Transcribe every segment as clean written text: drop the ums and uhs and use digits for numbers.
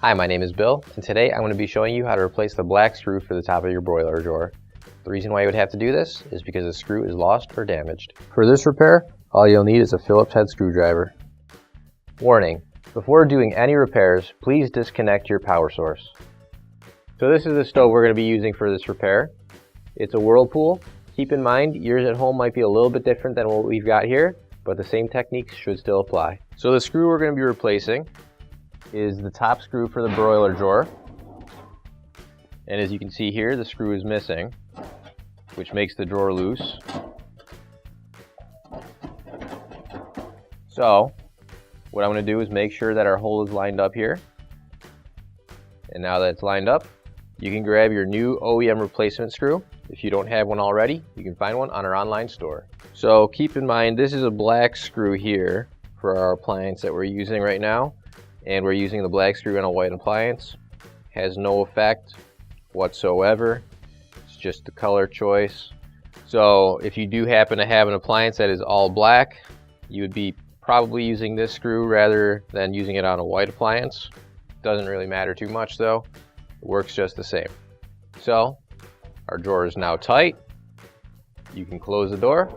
Hi, my name is Bill, and today I'm going to be showing you how to replace the black screw for the top of your broiler drawer. The reason why you would have to do this is because the screw is lost or damaged. For this repair, all you'll need is a Phillips head screwdriver. Warning: before doing any repairs, please disconnect your power source. So this is the stove we're going to be using for this repair. It's a Whirlpool. Keep in mind, yours at home might be a little bit different than what we've got here, but the same techniques should still apply. So the screw we're going to be replacing is the top screw for the broiler drawer. And as you can see here, the screw is missing, which makes the drawer loose. So what I'm going to do is make sure that our hole is lined up here. And now that it's lined up, you can grab your new OEM replacement screw. If you don't have one already, you can find one on our online store. So keep in mind, this is a black screw here for our appliance that we're using right now. And we're using the black screw on a white appliance. Has no effect whatsoever. It's just the color choice. So if you do happen to have an appliance that is all black, you would be probably using this screw rather than using it on a white appliance. Doesn't really matter too much though. It works just the same. So our drawer is now tight. You can close the door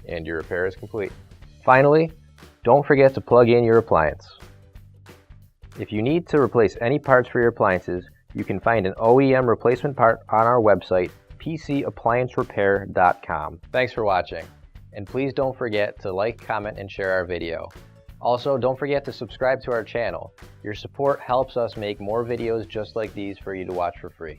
and your repair is complete. Finally, don't forget to plug in your appliance. If you need to replace any parts for your appliances, you can find an OEM replacement part on our website, PCApplianceRepair.com. Thanks for watching, and please don't forget to like, comment, and share our video. Also, don't forget to subscribe to our channel. Your support helps us make more videos just like these for you to watch for free.